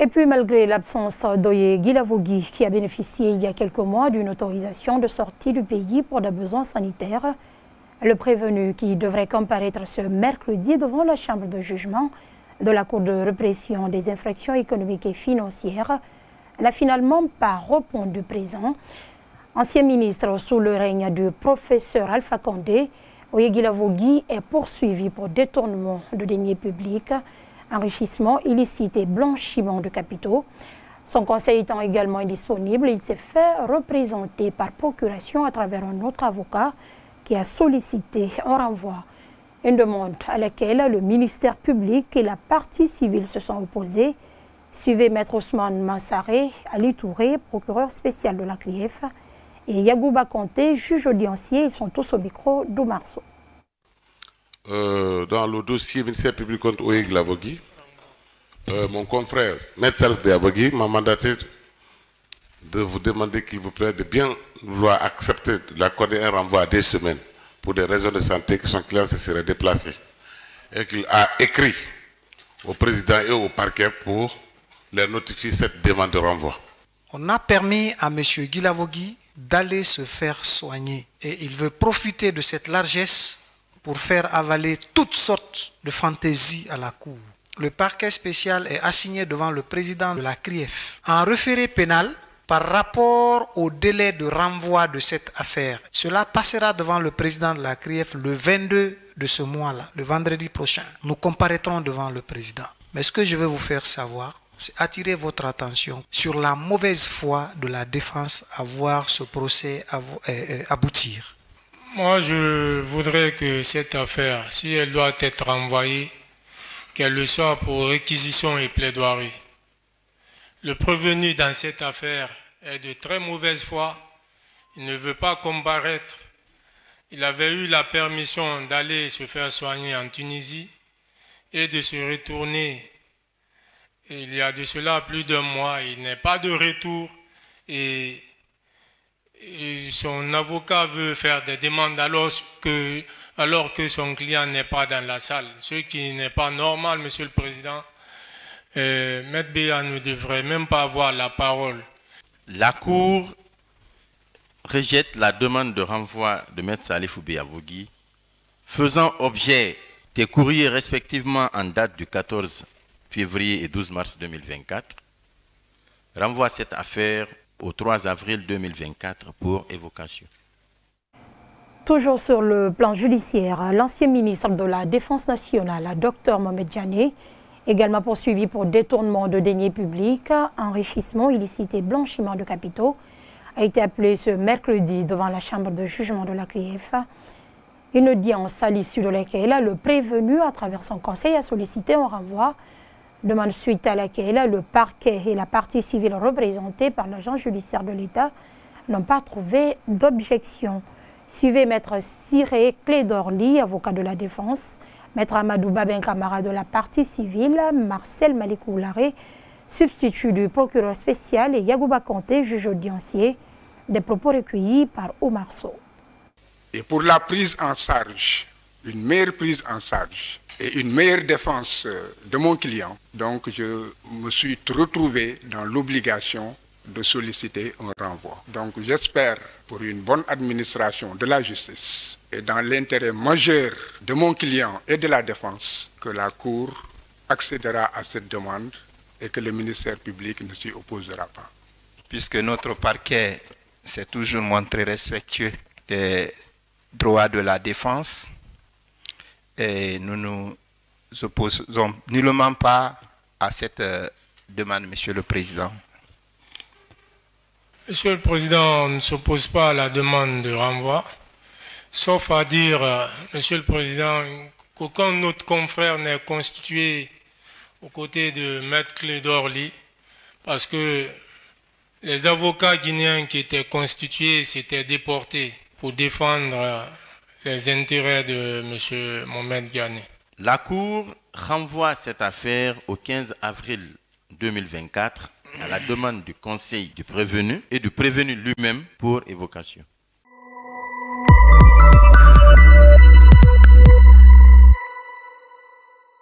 Et puis, malgré l'absence d'Oye Guilavogui, qui a bénéficié il y a quelques mois d'une autorisation de sortie du pays pour des besoins sanitaires, le prévenu, qui devrait comparaître ce mercredi devant la chambre de jugement de la Cour de répression des infractions économiques et financières, n'a finalement pas répondu présent. Ancien ministre sous le règne du professeur Alpha Condé, Oye Guilavogui est poursuivi pour détournement de deniers publics, enrichissement illicite et blanchiment de capitaux. Son conseil étant également indisponible, il s'est fait représenter par procuration à travers un autre avocat qui a sollicité un renvoi. Une demande à laquelle le ministère public et la partie civile se sont opposés. Suivez Maître Ousmane Mansaré, Ali Touré, procureur spécial de la CRIEF, et Yagouba Conté, juge audiencier. Ils sont tous au micro d'Oumar Sow. Dans le dossier ministère public contre Oye Guilavogui, mon confrère Maître Salif Guilavogui m'a mandaté de vous demander, qu'il vous plaît, de bien vouloir accepter d'accorder un renvoi à 2 semaines pour des raisons de santé qui sont claires, se serait déplacé. Et qu'il a écrit au président et au parquet pour leur notifier cette demande de renvoi. On a permis à M. Guilavogui d'aller se faire soigner. Et il veut profiter de cette largesse pour faire avaler toutes sortes de fantaisies à la Cour. Le parquet spécial est assigné devant le président de la CRIEF en référé pénal par rapport au délai de renvoi de cette affaire. Cela passera devant le président de la CRIEF le 22 de ce mois-là, le vendredi prochain. Nous comparaîtrons devant le président. Mais ce que je veux vous faire savoir, c'est attirer votre attention sur la mauvaise foi de la défense à voir ce procès aboutir. Moi, je voudrais que cette affaire, si elle doit être renvoyée, qu'elle le soit pour réquisition et plaidoirie. Le prévenu dans cette affaire est de très mauvaise foi. Il ne veut pas comparaître. Il avait eu la permission d'aller se faire soigner en Tunisie et de se retourner. Il y a de cela plus d'1 mois. Il n'est pas de retour et son avocat veut faire des demandes alors que son client n'est pas dans la salle. Ce qui n'est pas normal, Monsieur le Président. Maître Béa ne devrait même pas avoir la parole. La Cour rejette la demande de renvoi de Maître Salif Guilavogui, faisant objet des courriers respectivement en date du 14 février et 12 mars 2024, renvoie cette affaire au 3 avril 2024 pour évocation. Toujours sur le plan judiciaire, l'ancien ministre de la Défense nationale, Dr Mohamed Diané, également poursuivi pour détournement de deniers publics, enrichissement illicite et blanchiment de capitaux, a été appelé ce mercredi devant la chambre de jugement de la CRIEF. Une audience à l'issue de laquelle le prévenu, à travers son conseil, a sollicité un renvoi, demande suite à laquelle le parquet et la partie civile représentée par l'agent judiciaire de l'État n'ont pas trouvé d'objection. Suivez Maître Siré Clédorli, avocat de la défense, Maître Amadou Babin Camara de la partie civile, Marcel Malikoulare, substitut du procureur spécial, et Yagouba Conté, juge audiencier, des propos recueillis par Oumar Sow. Et pour la prise en charge, une meilleure prise en charge et une meilleure défense de mon client, donc je me suis retrouvé dans l'obligation de solliciter un renvoi. Donc j'espère, pour une bonne administration de la justice et dans l'intérêt majeur de mon client et de la défense, que la Cour accédera à cette demande et que le ministère public ne s'y opposera pas. Puisque notre parquet s'est toujours montré respectueux des droits de la défense, et nous nous opposons nullement pas à cette demande, Monsieur le Président. Monsieur le Président, on ne s'oppose pas à la demande de renvoi, sauf à dire, Monsieur le Président, qu'aucun autre confrère n'est constitué aux côtés de Maître Clédorli, parce que les avocats guinéens qui étaient constitués s'étaient déportés pour défendre les intérêts de M. Mohamed Diané. La Cour renvoie cette affaire au 15 avril 2024 à la demande du conseil du prévenu et du prévenu lui-même pour évocation.